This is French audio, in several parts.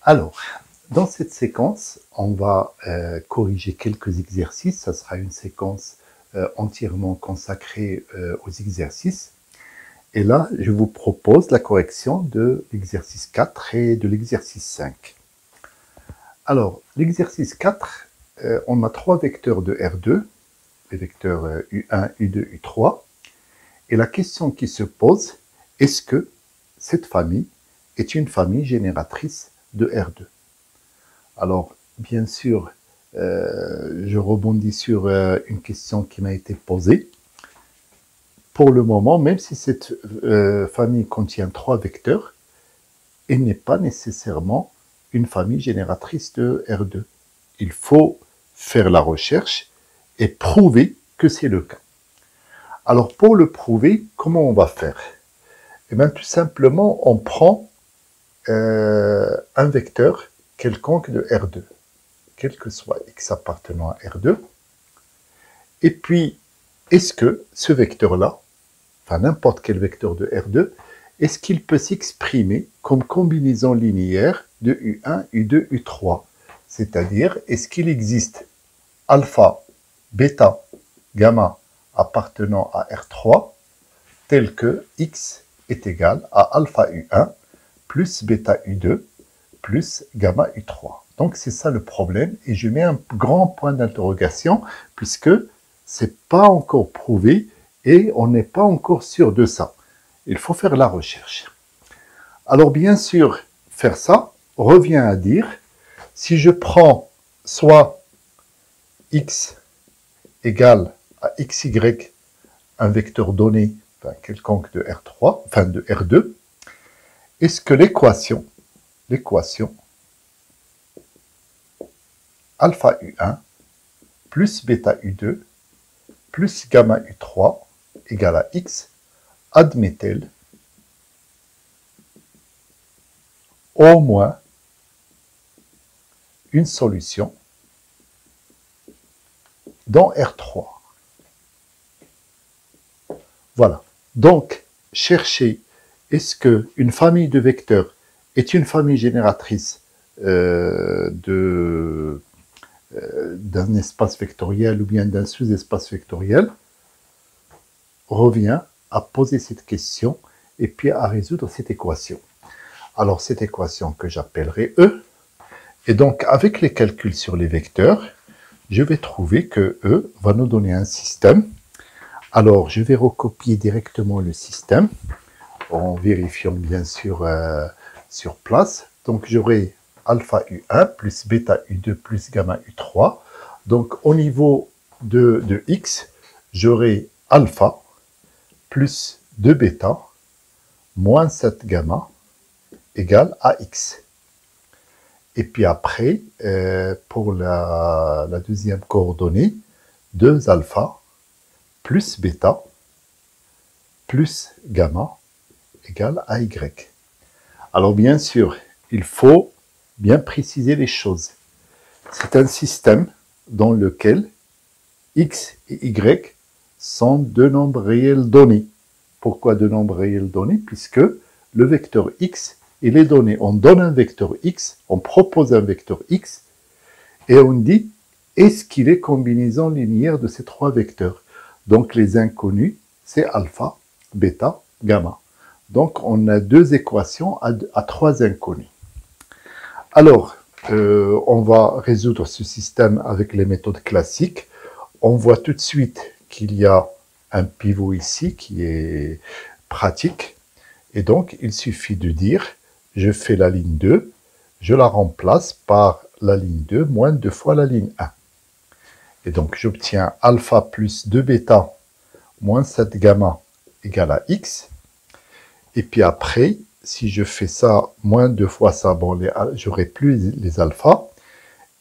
Alors, dans cette séquence, on va corriger quelques exercices. Ça sera une séquence entièrement consacrée aux exercices. Et là, je vous propose la correction de l'exercice 4 et de l'exercice 5. Alors, l'exercice 4, on a trois vecteurs de R2, les vecteurs U1, U2, U3. Et la question qui se pose, est-ce que cette famille est une famille génératrice de R2? Alors, bien sûr, je rebondis sur une question qui m'a été posée. Pour le moment, même si cette famille contient trois vecteurs, elle n'est pas nécessairement une famille génératrice de R2. Il faut faire la recherche et prouver que c'est le cas. Alors, pour le prouver, comment on va faire? Eh bien, tout simplement, on prend un vecteur quelconque de R2, quel que soit x appartenant à R2. Et puis, est-ce que ce vecteur-là, enfin n'importe quel vecteur de R2, est-ce qu'il peut s'exprimer comme combinaison linéaire de U1, U2, U3? C'est-à-dire, est-ce qu'il existe alpha, bêta, gamma appartenant à R3 tel que x est égal à alpha U1 plus bêta U2 plus gamma U3. Donc c'est ça le problème et je mets un grand point d'interrogation puisque c'est pas encore prouvé et on n'est pas encore sûr de ça. Il faut faire la recherche. Alors bien sûr, faire ça revient à dire, si je prends soit x égale à xy, un vecteur donné, enfin quelconque de R3, enfin de R2, est-ce que l'équation alpha U1 plus bêta U2 plus gamma U3 égale à x admet-elle au moins une solution dans R3? Voilà. Donc, chercher est-ce qu'une famille de vecteurs est une famille génératrice d'un espace vectoriel ou bien d'un sous-espace vectoriel, revient à poser cette question et puis à résoudre cette équation. Alors, cette équation que j'appellerai E, et donc avec les calculs sur les vecteurs, je vais trouver que E va nous donner un système. Alors, je vais recopier directement le système en vérifiant bien sûr sur place. Donc, j'aurai alpha U1 plus bêta U2 plus gamma U3. Donc, au niveau de x, j'aurai alpha plus 2 bêta moins 7 gamma égale à x. Et puis après, pour la deuxième coordonnée, 2 alpha plus bêta plus gamma égale à y. Alors bien sûr, il faut bien préciser les choses. C'est un système dans lequel x et y sont deux nombres réels donnés. Pourquoi deux nombres réels donnés? Puisque le vecteur x, il est donné. On donne un vecteur x, on propose un vecteur x, et on dit, est-ce qu'il est combinaison linéaire de ces trois vecteurs? Donc les inconnus, c'est alpha, bêta, gamma. Donc on a deux équations à trois inconnus. Alors, on va résoudre ce système avec les méthodes classiques. On voit tout de suite qu'il y a un pivot ici qui est pratique. Et donc, il suffit de dire, je fais la ligne 2, je la remplace par la ligne 2 moins 2 fois la ligne 1. Et donc, j'obtiens alpha plus 2 bêta moins 7 gamma égale à x. Et puis après, si je fais ça, moins 2 fois ça, bon, j'aurai plus les alphas.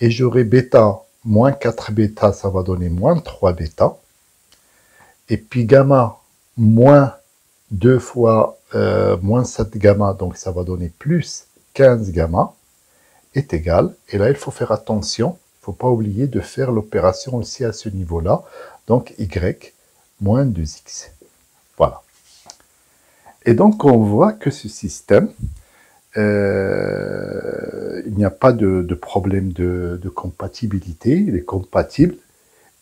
Et j'aurai bêta moins 4 bêta, ça va donner moins 3 bêta. Et puis gamma moins 2 fois moins 7 gamma, donc ça va donner plus 15 gamma, est égal. Et là, il faut faire attention. Il ne faut pas oublier de faire l'opération aussi à ce niveau-là. Donc y moins 2x. Voilà. Et donc, on voit que ce système il n'y a pas de problème de compatibilité, il est compatible,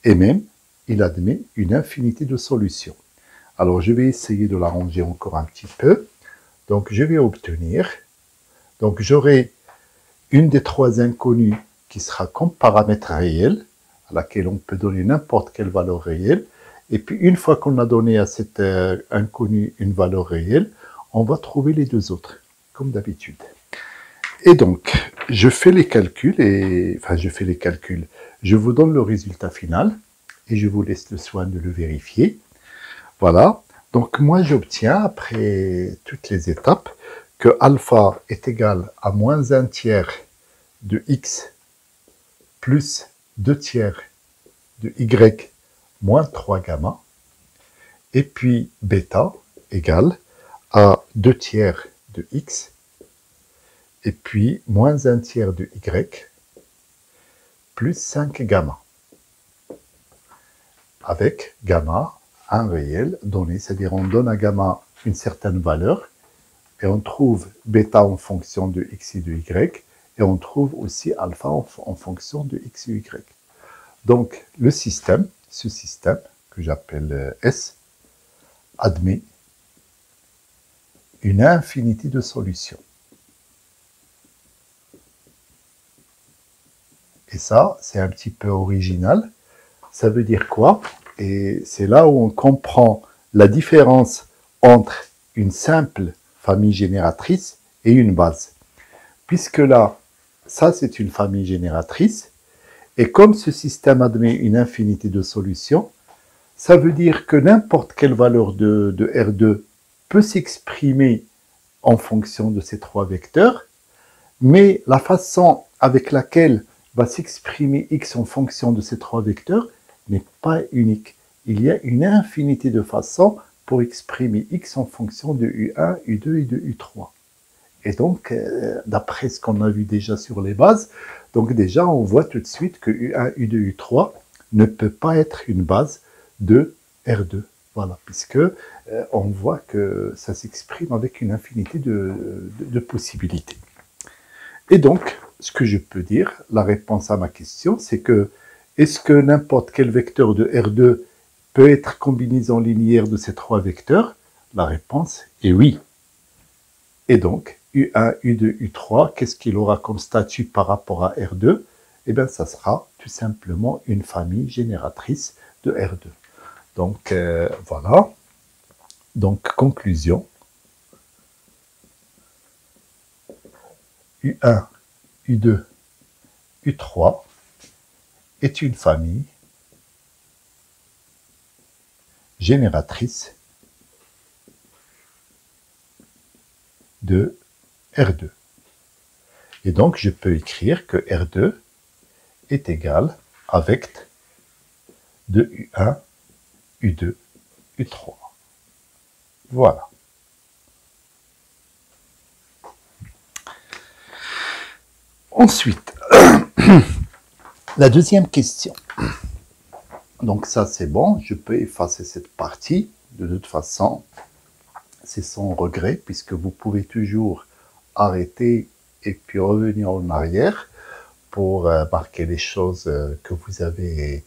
et même, il admet une infinité de solutions. Alors, je vais essayer de l'arranger encore un petit peu. Donc, je vais obtenir, donc j'aurai une des trois inconnues qui sera comme paramètre réel, à laquelle on peut donner n'importe quelle valeur réelle. Et puis, une fois qu'on a donné à cette inconnue une valeur réelle, on va trouver les deux autres, comme d'habitude. Et donc, je fais les calculs, je vous donne le résultat final, et je vous laisse le soin de le vérifier. Voilà. Donc, moi, j'obtiens, après toutes les étapes, que alpha est égal à moins 1 tiers de x plus 2 tiers de y moins 3 gamma, et puis bêta égale à 2 tiers de x, et puis moins 1 tiers de y, plus 5 gamma, avec gamma un réel donné, c'est-à-dire on donne à gamma une certaine valeur, et on trouve bêta en fonction de x et de y, et on trouve aussi alpha en fonction de x et y. Donc, ce système, que j'appelle S, admet une infinité de solutions. Et ça, c'est un petit peu original. Ça veut dire quoi? Et c'est là où on comprend la différence entre une simple famille génératrice et une base. Puisque là, ça c'est une famille génératrice, et comme ce système admet une infinité de solutions, ça veut dire que n'importe quelle valeur de R2 peut s'exprimer en fonction de ces trois vecteurs, mais la façon avec laquelle va s'exprimer x en fonction de ces trois vecteurs n'est pas unique. Il y a une infinité de façons pour exprimer x en fonction de U1, U2 et de U3. Et donc, d'après ce qu'on a vu déjà sur les bases, donc déjà on voit tout de suite que U1, U2, U3 ne peut pas être une base de R2. Voilà, puisque on voit que ça s'exprime avec une infinité de possibilités. Et donc, ce que je peux dire, la réponse à ma question, c'est que est-ce que n'importe quel vecteur de R2 peut être combinaison linéaire de ces trois vecteurs? La réponse est oui. Et donc, U1, U2, U3, qu'est-ce qu'il aura comme statut par rapport à R2? Eh bien, ça sera tout simplement une famille génératrice de R2. Donc, voilà. Donc, conclusion. U1, U2, U3 est une famille génératrice de R2. Et donc, je peux écrire que R2 est égal à vecteur de U1, U2, U3. Voilà. Ensuite, la deuxième question. Donc ça, c'est bon, je peux effacer cette partie. De toute façon, c'est sans regret, puisque vous pouvez toujours arrêter et puis revenir en arrière pour marquer les choses que vous avez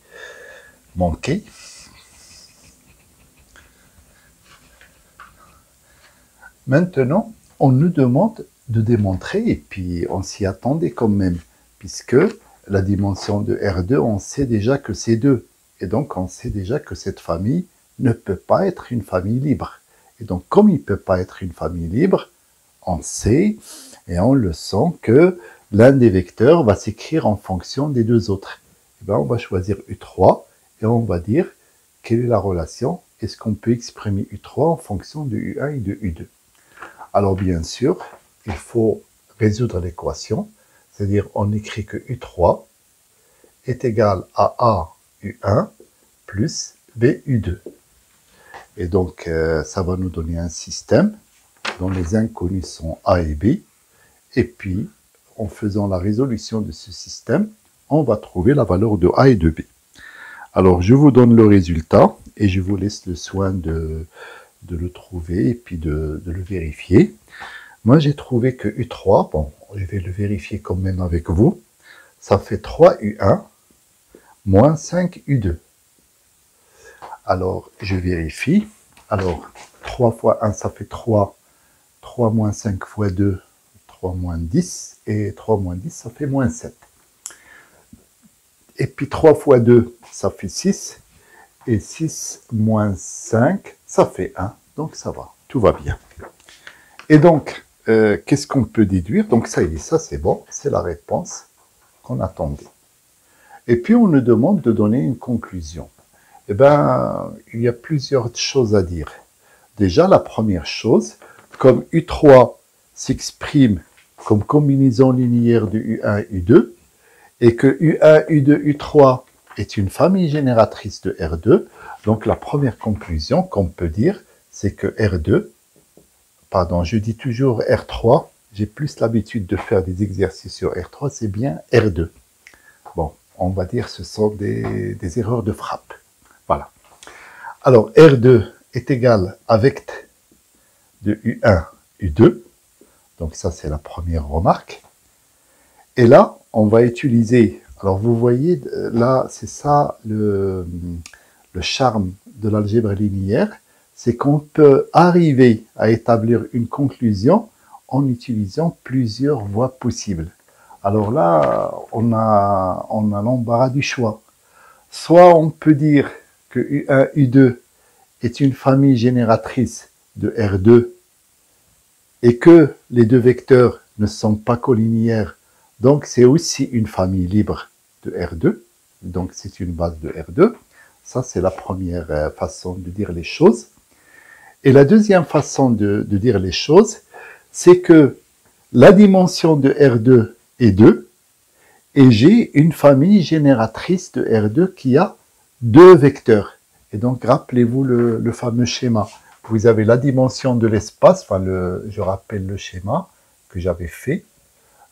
manquées. Maintenant, on nous demande de démontrer, et puis on s'y attendait quand même, puisque la dimension de R2, on sait déjà que c'est 2. Et donc, on sait déjà que cette famille ne peut pas être une famille libre. Et donc, comme il ne peut pas être une famille libre, on sait et on le sent que l'un des vecteurs va s'écrire en fonction des deux autres. Et bien, on va choisir U3 et on va dire quelle est la relation. Est-ce qu'on peut exprimer U3 en fonction de U1 et de U2? Alors, bien sûr, il faut résoudre l'équation, c'est-à-dire on écrit que U3 est égal à A U1 plus B U2. Et donc, ça va nous donner un système dont les inconnus sont A et B. Et puis, en faisant la résolution de ce système, on va trouver la valeur de A et de B. Alors, je vous donne le résultat et je vous laisse le soin de le trouver et puis de le vérifier. Moi, j'ai trouvé que U3, bon, je vais le vérifier quand même avec vous, ça fait 3U1 moins 5U2. Alors, je vérifie. Alors, 3 fois 1, ça fait 3. 3 moins 5 fois 2, 3 moins 10. Et 3 moins 10, ça fait moins 7. Et puis 3 fois 2, ça fait 6. Et 6 moins 5, ça fait 1. Donc ça va, tout va bien. Et donc, qu'est-ce qu'on peut déduire? Donc ça y est, ça c'est bon, c'est la réponse qu'on attendait. Et puis on nous demande de donner une conclusion. Eh bien, il y a plusieurs choses à dire. Déjà, la première chose, comme U3 s'exprime comme combinaison linéaire de U1 et U2, et que U1, U2, U3 est une famille génératrice de R2, donc la première conclusion qu'on peut dire, c'est que R2, pardon, je dis toujours R3, j'ai plus l'habitude de faire des exercices sur R3, c'est bien R2. Bon, on va dire que ce sont des erreurs de frappe. Voilà. Alors, R2 est égal à vecteur de U1, U2. Donc ça, c'est la première remarque. Et là, on va utiliser... Alors, vous voyez, là, c'est ça le charme de l'algèbre linéaire. C'est qu'on peut arriver à établir une conclusion en utilisant plusieurs voies possibles. Alors là, on a l'embarras du choix. Soit on peut dire que U1, U2 est une famille génératrice de R2 et que les deux vecteurs ne sont pas collinéaires, donc c'est aussi une famille libre de R2, donc c'est une base de R2. Ça, c'est la première façon de dire les choses. Et la deuxième façon de dire les choses, c'est que la dimension de R2 est 2, et j'ai une famille génératrice de R2 qui a deux vecteurs. Et donc, rappelez-vous le fameux schéma. Vous avez la dimension de l'espace, enfin, je rappelle le schéma que j'avais fait.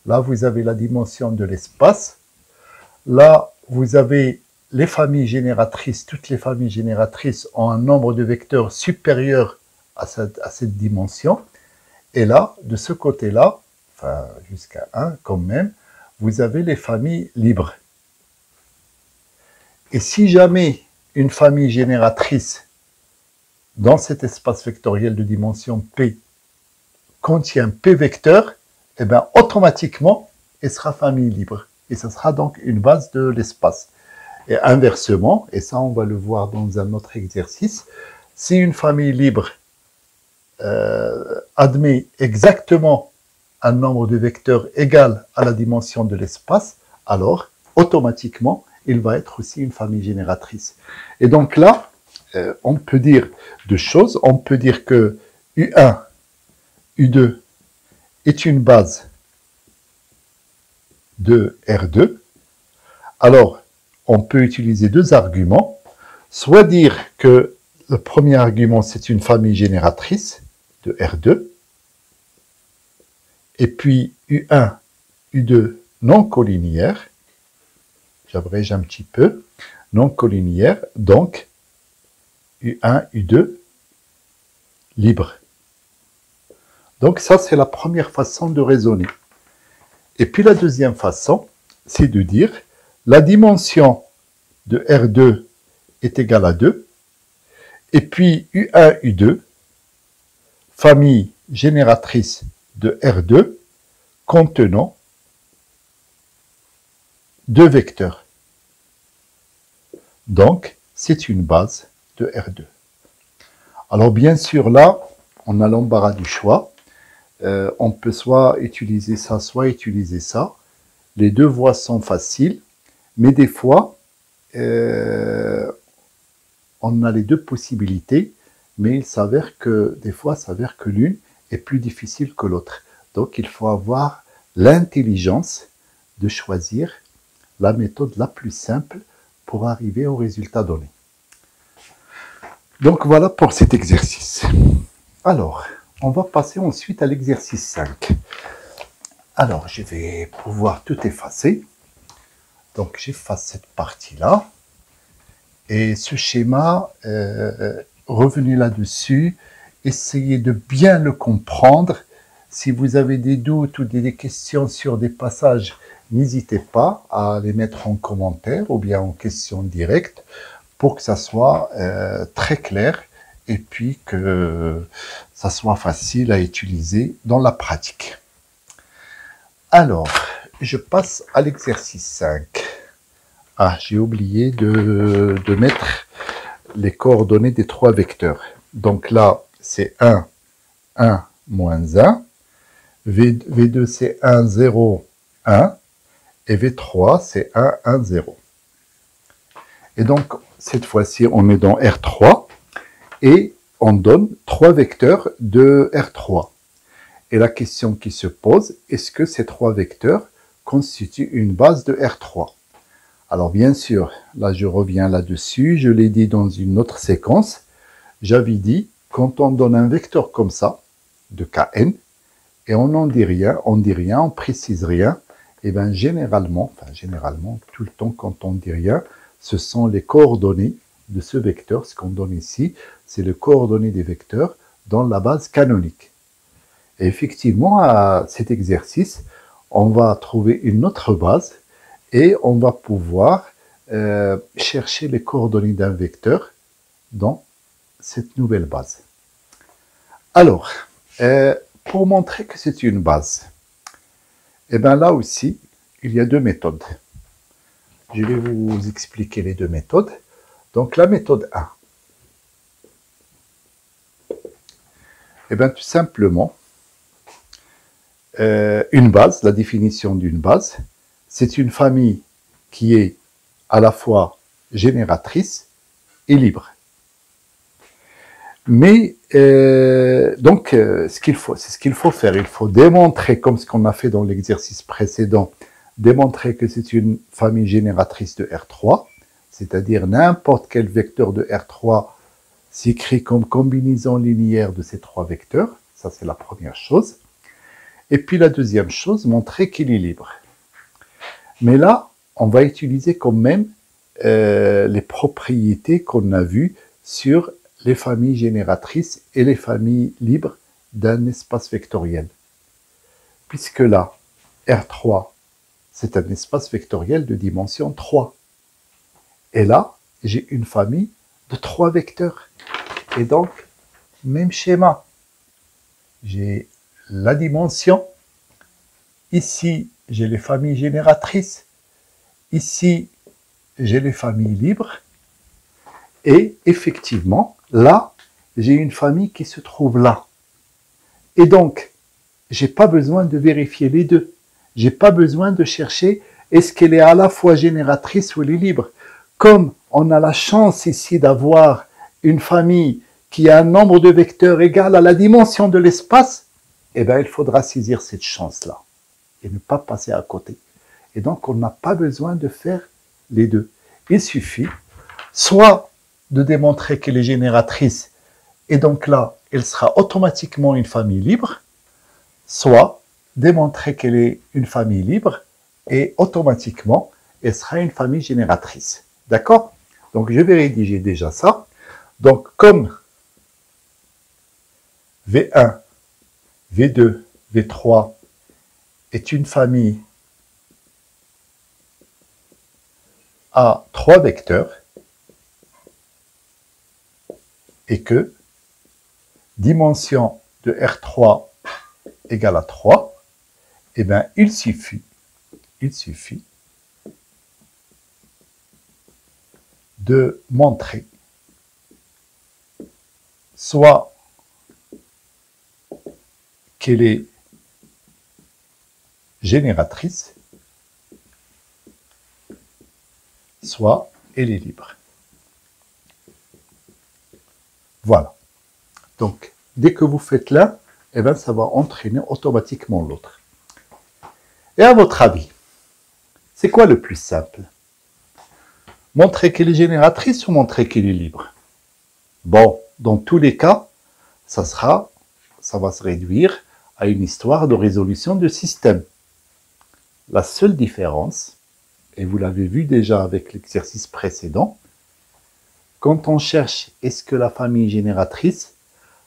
Là, vous avez la dimension de l'espace. Là, vous avez les familles génératrices. Toutes les familles génératrices ont un nombre de vecteurs supérieur à cette dimension. Et là, de ce côté-là, enfin, jusqu'à 1 quand même, vous avez les familles libres. Et si jamais une famille génératrice dans cet espace vectoriel de dimension P contient P vecteurs, eh bien, automatiquement, elle sera famille libre. Et ce sera donc une base de l'espace. Et inversement, et ça on va le voir dans un autre exercice, si une famille libre admet exactement un nombre de vecteurs égal à la dimension de l'espace, alors automatiquement, il va être aussi une famille génératrice. Et donc là, on peut dire deux choses. On peut dire que U1, U2 est une base de R2. Alors, on peut utiliser deux arguments. Soit dire que le premier argument, c'est une famille génératrice de R2. Et puis U1, U2 non collinéaire. J'abrège un petit peu. Non collinéaire, donc U1, U2 libre. Donc ça, c'est la première façon de raisonner. Et puis la deuxième façon, c'est de dire la dimension de R2 est égale à 2. Et puis U1, U2, famille génératrice de R2 contenant deux vecteurs. Donc, c'est une base de R2. Alors bien sûr, là, on a l'embarras du choix. On peut soit utiliser ça, soit utiliser ça. Les deux voies sont faciles, mais des fois, on a les deux possibilités, mais il s'avère que, des fois, s'avère que l'une est plus difficile que l'autre. Donc, il faut avoir l'intelligence de choisir la méthode la plus simple pour arriver au résultat donné. Donc, voilà pour cet exercice. Alors, on va passer ensuite à l'exercice 5. Alors, je vais pouvoir tout effacer. Donc, j'efface cette partie-là. Et ce schéma, revenez là-dessus, essayez de bien le comprendre. Si vous avez des doutes ou des questions sur des passages, n'hésitez pas à les mettre en commentaire ou bien en question directe pour que ça soit très clair et puis que ça soit facile à utiliser dans la pratique. Alors, je passe à l'exercice 5. Ah, j'ai oublié de mettre les coordonnées des trois vecteurs. Donc là, c'est 1, 1, moins 1. V2, c'est 1, 0, 1. Et V3, c'est 1, 1, 0. Et donc, cette fois-ci, on est dans R3 et on donne trois vecteurs de R3. Et la question qui se pose, est-ce que ces trois vecteurs constituent une base de R3? Alors bien sûr, là je reviens là-dessus, je l'ai dit dans une autre séquence, j'avais dit, quand on donne un vecteur comme ça, de Kn, et on n'en dit rien, on précise rien, et bien généralement, tout le temps quand on dit rien, ce sont les coordonnées de ce vecteur, ce qu'on donne ici, c'est les coordonnées des vecteurs dans la base canonique. Et effectivement, à cet exercice, on va trouver une autre base et on va pouvoir chercher les coordonnées d'un vecteur dans cette nouvelle base. Alors, pour montrer que c'est une base, et bien là aussi, il y a deux méthodes. Je vais vous expliquer les deux méthodes. Donc la méthode 1. Et bien tout simplement, une base, la définition d'une base, c'est une famille qui est à la fois génératrice et libre. Mais donc, c'est ce qu'il faut faire. Il faut démontrer, comme ce qu'on a fait dans l'exercice précédent, démontrer que c'est une famille génératrice de R3, c'est-à-dire n'importe quel vecteur de R3 s'écrit comme combinaison linéaire de ces trois vecteurs. Ça, c'est la première chose. Et puis la deuxième chose, montrer qu'il est libre. Mais là, on va utiliser quand même les propriétés qu'on a vues sur les familles génératrices et les familles libres d'un espace vectoriel. Puisque là, R3, c'est un espace vectoriel de dimension 3. Et là, j'ai une famille de 3 vecteurs. Et donc, même schéma. J'ai la dimension. Ici, j'ai les familles génératrices. Ici, j'ai les familles libres. Et effectivement, là, j'ai une famille qui se trouve là. Et donc, j'ai pas besoin de vérifier les deux. J'ai pas besoin de chercher est-ce qu'elle est à la fois génératrice ou elle est libre. Comme on a la chance ici d'avoir une famille qui a un nombre de vecteurs égal à la dimension de l'espace, eh bien, il faudra saisir cette chance-là et ne pas passer à côté. Et donc, on n'a pas besoin de faire les deux. Il suffit soit de démontrer qu'elle est génératrice, et donc là, elle sera automatiquement une famille libre, soit démontrer qu'elle est une famille libre, et automatiquement, elle sera une famille génératrice. D'accord? Donc, je vais rédiger déjà ça. Donc, comme V1, V2, V3 est une famille à 3 vecteurs, et que dimension de R3 égale à 3, eh bien, il suffit de montrer soit qu'elle est génératrice, soit elle est libre. Voilà. Donc, dès que vous faites l'un, eh bien, ça va entraîner automatiquement l'autre. Et à votre avis, c'est quoi le plus simple? Montrer qu'elle est génératrice ou montrer qu'elle est libre? Bon, dans tous les cas, ça va se réduire à une histoire de résolution de système. La seule différence, et vous l'avez vu déjà avec l'exercice précédent, quand on cherche est-ce que la famille est génératrice,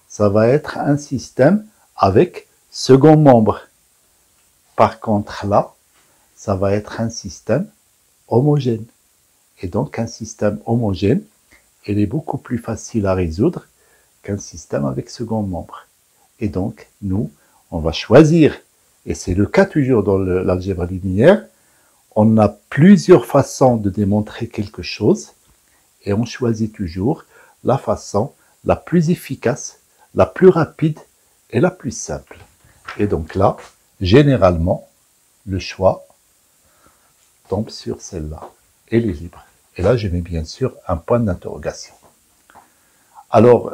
ça va être un système avec second membre. Par contre, là, ça va être un système homogène. Et donc, un système homogène, il est beaucoup plus facile à résoudre qu'un système avec second membre. Et donc, nous, on va choisir, et c'est le cas toujours dans l'algèbre linéaire, on a plusieurs façons de démontrer quelque chose, et on choisit toujours la façon la plus efficace, la plus rapide et la plus simple. Et donc là, généralement, le choix tombe sur celle-là. Elle est libre. Et là, je mets bien sûr un point d'interrogation. Alors,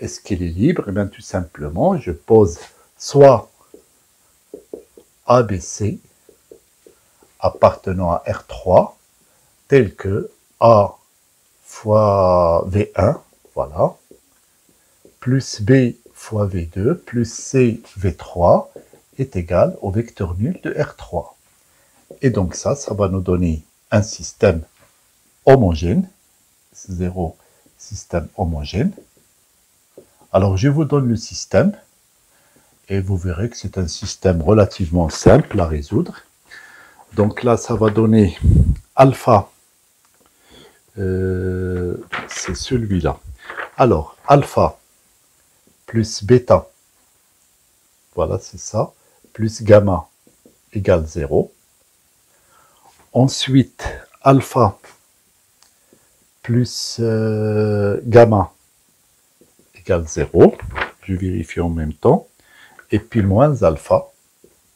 est-ce qu'elle est libre? Eh bien, tout simplement, je pose soit ABC appartenant à R3, tel que A fois V1, voilà, plus B fois V2, plus C V3 est égal au vecteur nul de R3. Et donc ça va nous donner un système homogène, 0 système homogène. Alors je vous donne le système, et vous verrez que c'est un système relativement simple à résoudre. Donc là, ça va donner alpha, c'est celui-là. Alors, alpha plus bêta, voilà, c'est ça, plus gamma égale 0. Ensuite, alpha plus gamma égale 0. Je vérifie en même temps. Et puis moins alpha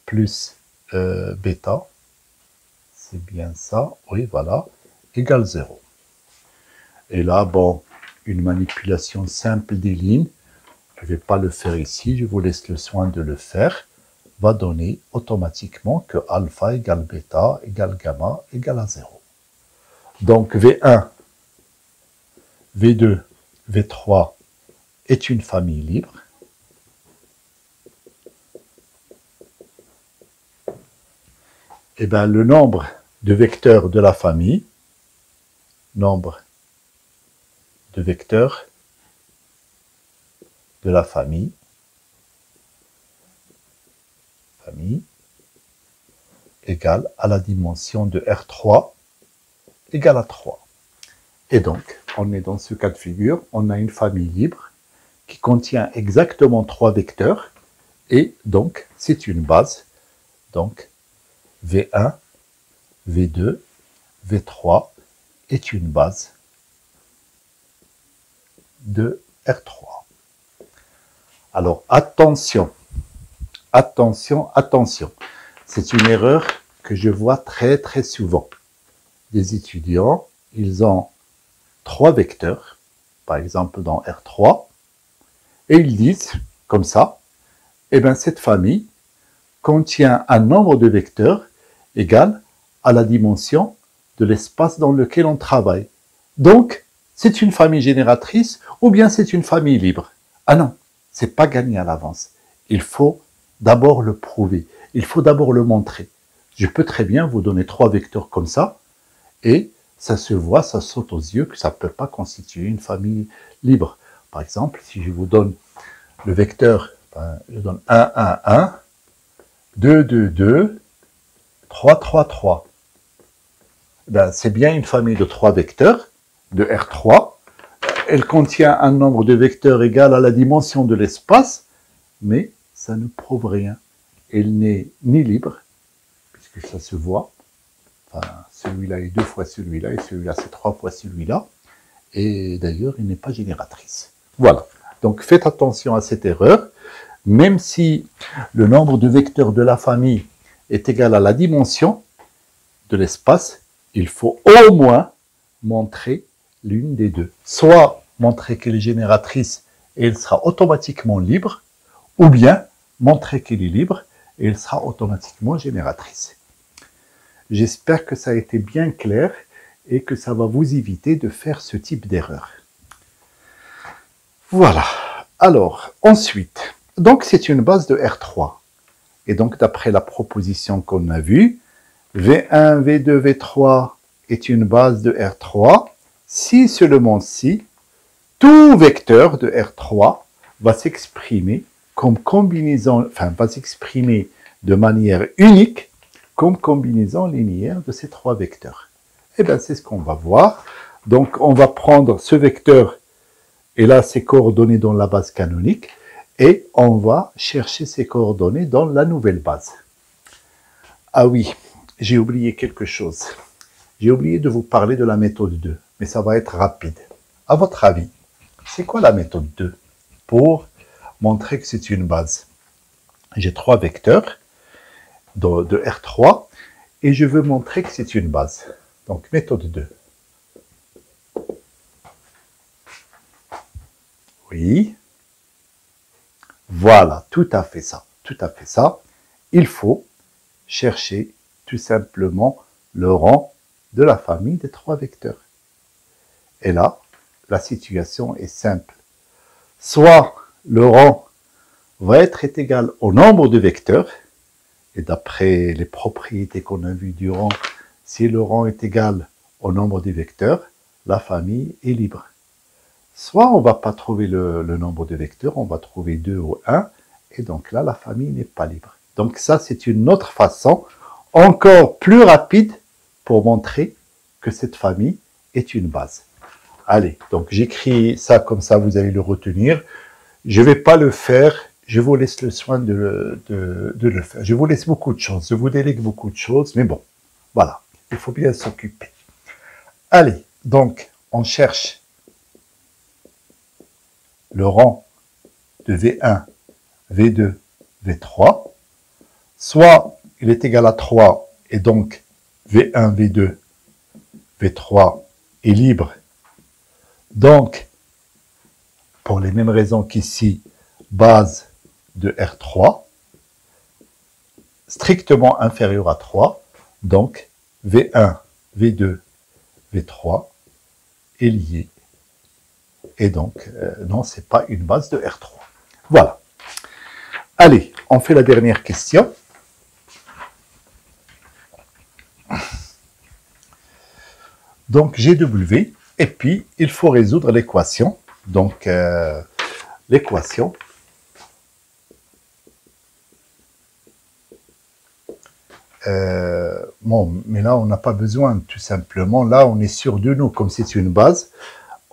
plus bêta, c'est bien ça, oui, voilà, égale 0. Et là, bon, une manipulation simple des lignes, je ne vais pas le faire ici, je vous laisse le soin de le faire, va donner automatiquement que alpha égale bêta égale gamma égale à 0. Donc V1, V2, V3 est une famille libre. Eh bien, le nombre de vecteurs de la famille, nombre de vecteurs de la famille égale à la dimension de R3 égale à 3. Et donc, on est dans ce cas de figure, on a une famille libre qui contient exactement 3 vecteurs, et donc, c'est une base, donc, V1, V2, V3 est une base de R3. Alors, attention, attention, attention. C'est une erreur que je vois très très souvent. Les étudiants, ils ont 3 vecteurs, par exemple dans R3, et ils disent, comme ça, eh bien cette famille contient un nombre de vecteurs égal à la dimension de l'espace dans lequel on travaille. Donc, c'est une famille génératrice ou bien c'est une famille libre. Ah non, c'est pas gagné à l'avance. Il faut d'abord le prouver. Il faut d'abord le montrer. Je peux très bien vous donner 3 vecteurs comme ça, et ça se voit, ça saute aux yeux que ça ne peut pas constituer une famille libre. Par exemple, si je vous donne le vecteur, je donne 1, 1, 1, 2, 2, 2, 3, 3, 3. Ben, c'est bien une famille de 3 vecteurs, de R3. Elle contient un nombre de vecteurs égal à la dimension de l'espace, mais ça ne prouve rien. Elle n'est ni libre, puisque ça se voit. Enfin, celui-là est 2 fois celui-là, et celui-là c'est 3 fois celui-là. Et d'ailleurs, elle n'est pas génératrice. Voilà. Donc, faites attention à cette erreur. Même si le nombre de vecteurs de la famille est égal à la dimension de l'espace, il faut au moins montrer l'une des deux. Soit montrer qu'elle est génératrice et elle sera automatiquement libre, ou bien montrer qu'elle est libre et elle sera automatiquement génératrice. J'espère que ça a été bien clair et que ça va vous éviter de faire ce type d'erreur. Voilà. Alors, ensuite, donc c'est une base de R3. Et donc, d'après la proposition qu'on a vue, V1, V2, V3 est une base de R3 si seulement si tout vecteur de R3 va s'exprimer comme combinaison, enfin, va s'exprimer de manière unique comme combinaison linéaire de ces trois vecteurs. Eh bien, c'est ce qu'on va voir. Donc, on va prendre ce vecteur, et là, ses coordonnées dans la base canonique, et on va chercher ses coordonnées dans la nouvelle base. Ah oui, j'ai oublié quelque chose. J'ai oublié de vous parler de la méthode 2, mais ça va être rapide. À votre avis, c'est quoi la méthode 2 pour montrer que c'est une base? J'ai trois vecteurs de R3 et je veux montrer que c'est une base. Donc, méthode 2. Oui. Voilà, tout à fait ça. Tout à fait ça. Il faut chercher tout simplement le rang de la famille des trois vecteurs. Et là, la situation est simple. Soit le rang va être égal au nombre de vecteurs, et d'après les propriétés qu'on a vues du rang, si le rang est égal au nombre de vecteurs, la famille est libre. Soit on ne va pas trouver le nombre de vecteurs, on va trouver 2 ou 1, et donc là, la famille n'est pas libre. Donc ça, c'est une autre façon, encore plus rapide, pour montrer que cette famille est une base. Allez, donc j'écris ça comme ça, vous allez le retenir. Je ne vais pas le faire, je vous laisse le soin de le faire. Je vous laisse beaucoup de choses, je vous délègue beaucoup de choses, mais bon, voilà, il faut bien s'occuper. Allez, donc, on cherche le rang de V1, V2, V3, soit il est égal à 3, et donc V1, V2, V3 est libre. Donc, pour les mêmes raisons qu'ici, base de R3, strictement inférieur à 3, donc V1, V2, V3 est lié. Et donc, non, ce n'est pas une base de R3. Voilà. Allez, on fait la dernière question. Donc, GW, et puis il faut résoudre l'équation. Donc, l'équation. Bon, mais là, on n'a pas besoin, tout simplement. Là, on est sûr de nous, comme c'est une base.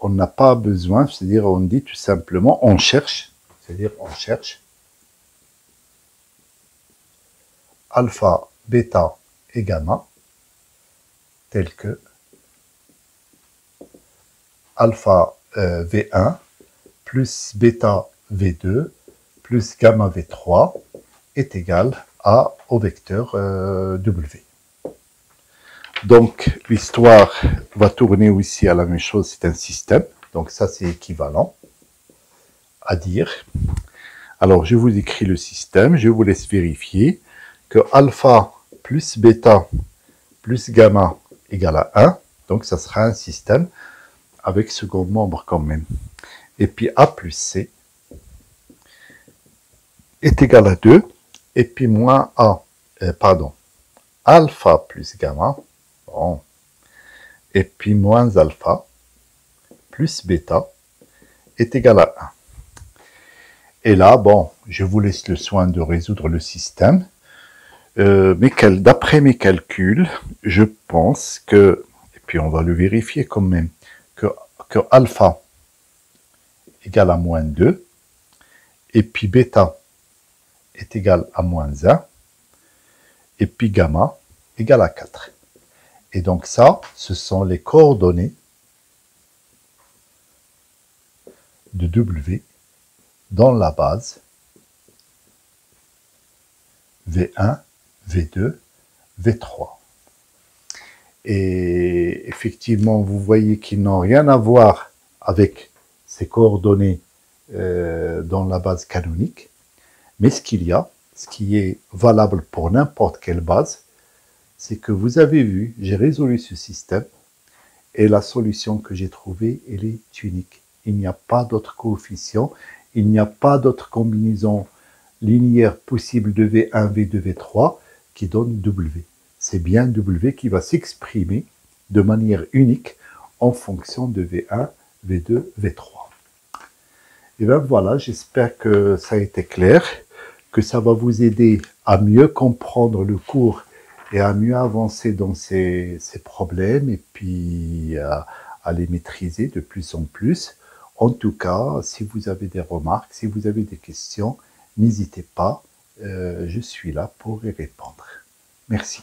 On n'a pas besoin, c'est-à-dire on dit tout simplement, on cherche, c'est-à-dire on cherche alpha, bêta et gamma, tel que alpha V1 plus bêta V2 plus gamma V3 est égal au vecteur W. Donc, l'histoire va tourner aussi à la même chose, c'est un système. Donc, ça, c'est équivalent à dire. Alors, je vous écris le système, je vous laisse vérifier que alpha plus bêta plus gamma égale à 1. Donc, ça sera un système avec second membre quand même. Et puis, A plus C est égal à 2. Et puis, moins alpha plus gamma. Bon. Et puis moins alpha plus bêta est égal à 1. Et là, bon, je vous laisse le soin de résoudre le système. D'après mes calculs, je pense que, et puis on va le vérifier quand même, que alpha égale à moins 2, et puis bêta est égal à moins 1, et puis gamma égale à 4. Et donc ça, ce sont les coordonnées de W dans la base V1, V2, V3. Et effectivement, vous voyez qu'ils n'ont rien à voir avec ces coordonnées dans la base canonique. Mais ce qu'il y a, ce qui est valable pour n'importe quelle base, c'est que vous avez vu, j'ai résolu ce système et la solution que j'ai trouvée, elle est unique. Il n'y a pas d'autre coefficient, il n'y a pas d'autre combinaison linéaire possible de V1, V2, V3 qui donne W. C'est bien W qui va s'exprimer de manière unique en fonction de V1, V2, V3. Et bien voilà, j'espère que ça a été clair, que ça va vous aider à mieux comprendre le cours et à mieux avancer dans ces problèmes et puis à les maîtriser de plus en plus. En tout cas, si vous avez des remarques, si vous avez des questions, n'hésitez pas, je suis là pour y répondre. Merci.